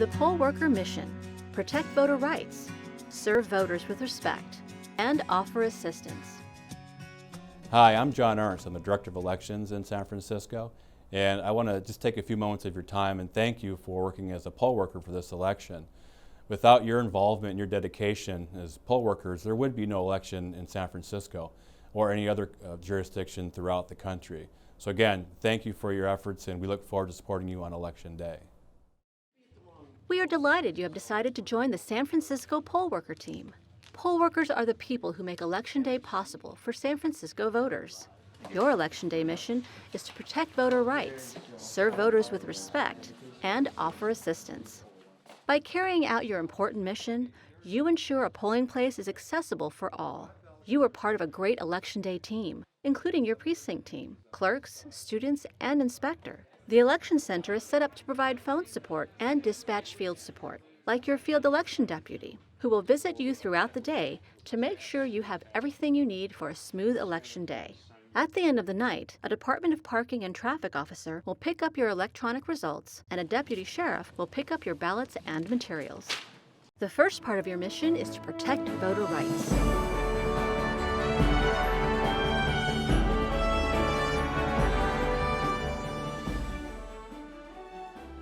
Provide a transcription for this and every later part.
The poll worker mission: protect voter rights, serve voters with respect, and offer assistance. Hi, I'm John Ernst. I'm the Director of Elections in San Francisco, and I want to just take a few moments of your time and thank you for working as a poll worker for this election. Without your involvement and your dedication as poll workers, there would be no election in San Francisco or any other jurisdiction throughout the country. So again, thank you for your efforts, and we look forward to supporting you on Election Day. We are delighted you have decided to join the San Francisco poll worker team. Poll workers are the people who make Election Day possible for San Francisco voters. Your Election Day mission is to protect voter rights, serve voters with respect, and offer assistance. By carrying out your important mission, you ensure a polling place is accessible for all. You are part of a great Election Day team, including your precinct team, clerks, students, and inspector. The Election Center is set up to provide phone support and dispatch field support, like your field election deputy, who will visit you throughout the day to make sure you have everything you need for a smooth election day. At the end of the night, a Department of Parking and Traffic officer will pick up your electronic results, and a deputy sheriff will pick up your ballots and materials. The first part of your mission is to protect voter rights.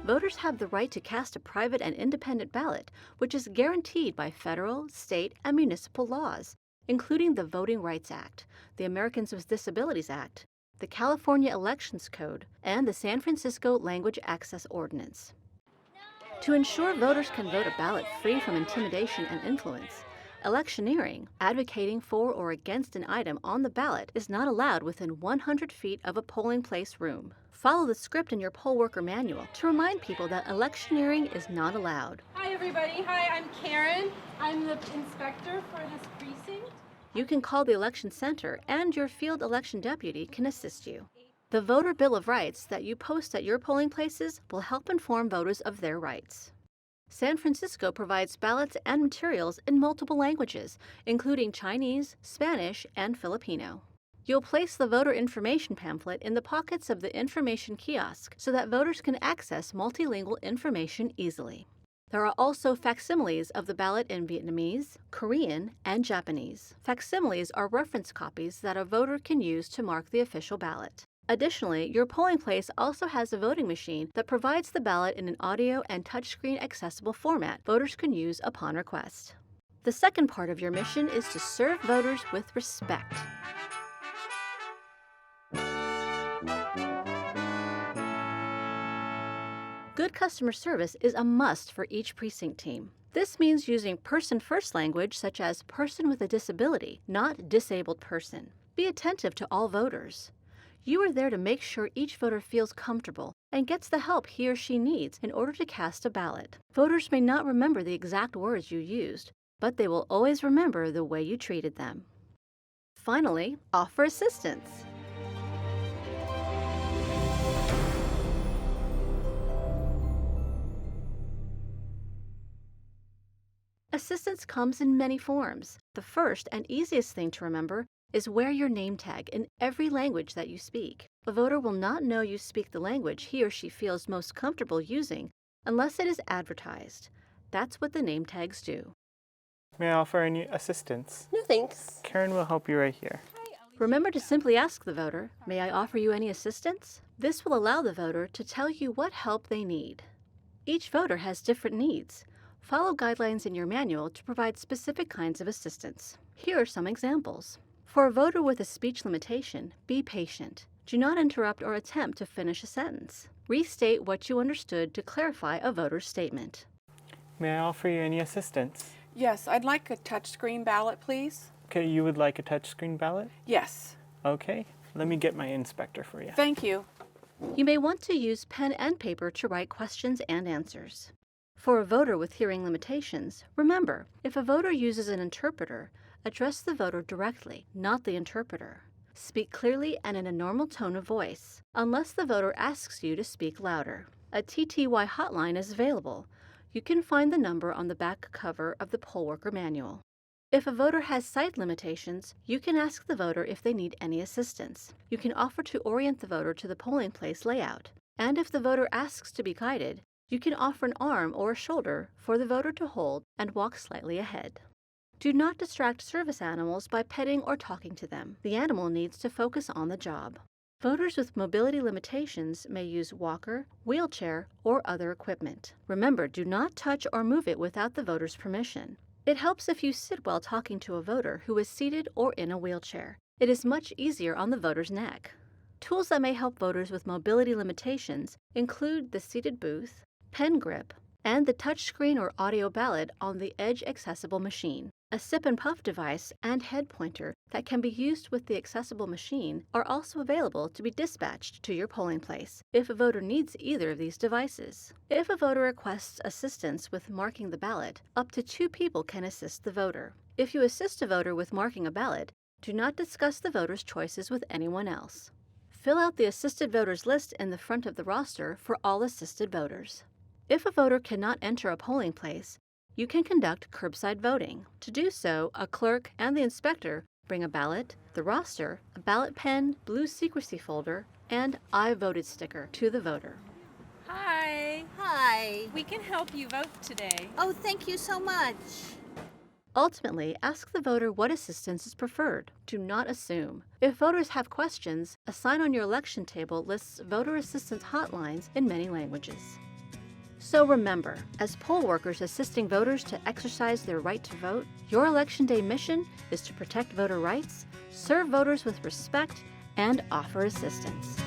Voters have the right to cast a private and independent ballot, which is guaranteed by federal, state, and municipal laws, including the Voting Rights Act, the Americans with Disabilities Act, the California Elections Code, and the San Francisco Language Access Ordinance. To ensure voters can vote a ballot free from intimidation and influence, electioneering, advocating for or against an item on the ballot, is not allowed within 100 feet of a polling place room. Follow the script in your poll worker manual to remind people that electioneering is not allowed. Hi everybody, hi, I'm Karen. I'm the inspector for this precinct. You can call the election center and your field election deputy can assist you. The Voter Bill of Rights that you post at your polling places will help inform voters of their rights. San Francisco provides ballots and materials in multiple languages, including Chinese, Spanish, and Filipino. You'll place the voter information pamphlet in the pockets of the information kiosk so that voters can access multilingual information easily. There are also facsimiles of the ballot in Vietnamese, Korean, and Japanese. Facsimiles are reference copies that a voter can use to mark the official ballot. Additionally, your polling place also has a voting machine that provides the ballot in an audio and touchscreen accessible format voters can use upon request. The second part of your mission is to serve voters with respect. Good customer service is a must for each precinct team. This means using person-first language such as person with a disability, not disabled person. Be attentive to all voters. You are there to make sure each voter feels comfortable and gets the help he or she needs in order to cast a ballot. Voters may not remember the exact words you used, but they will always remember the way you treated them. Finally, offer assistance. Assistance comes in many forms. The first and easiest thing to remember is wear your name tag in every language that you speak. A voter will not know you speak the language he or she feels most comfortable using unless it is advertised. That's what the name tags do. May I offer any assistance? No thanks. Karen will help you right here. Remember to simply ask the voter, "May I offer you any assistance?" This will allow the voter to tell you what help they need. Each voter has different needs. Follow guidelines in your manual to provide specific kinds of assistance. Here are some examples. For a voter with a speech limitation, be patient. Do not interrupt or attempt to finish a sentence. Restate what you understood to clarify a voter's statement. May I offer you any assistance? Yes, I'd like a touchscreen ballot, please. Okay, you would like a touchscreen ballot? Yes. Okay, let me get my inspector for you. Thank you. You may want to use pen and paper to write questions and answers. For a voter with hearing limitations, remember, if a voter uses an interpreter, address the voter directly, not the interpreter. Speak clearly and in a normal tone of voice, unless the voter asks you to speak louder. A TTY hotline is available. You can find the number on the back cover of the poll worker manual. If a voter has sight limitations, you can ask the voter if they need any assistance. You can offer to orient the voter to the polling place layout. And if the voter asks to be guided, You can offer an arm or a shoulder for the voter to hold and walk slightly ahead. Do not distract service animals by petting or talking to them. The animal needs to focus on the job. Voters with mobility limitations may use walker, wheelchair, or other equipment. Remember, do not touch or move it without the voter's permission. It helps if you sit while talking to a voter who is seated or in a wheelchair. It is much easier on the voter's neck. Tools that may help voters with mobility limitations include the seated booth, pen grip, and the touchscreen or audio ballot on the Edge accessible machine. A sip and puff device and head pointer that can be used with the accessible machine are also available to be dispatched to your polling place if a voter needs either of these devices. If a voter requests assistance with marking the ballot, up to 2 people can assist the voter. If you assist a voter with marking a ballot, do not discuss the voter's choices with anyone else. Fill out the assisted voters list in the front of the roster for all assisted voters. If a voter cannot enter a polling place, you can conduct curbside voting. To do so, a clerk and the inspector bring a ballot, the roster, a ballot pen, blue secrecy folder, and I voted sticker to the voter. Hi. Hi. We can help you vote today. Oh, thank you so much. Ultimately, ask the voter what assistance is preferred. Do not assume. If voters have questions, a sign on your election table lists voter assistance hotlines in many languages. So remember, as poll workers assisting voters to exercise their right to vote, your Election Day mission is to protect voter rights, serve voters with respect, and offer assistance.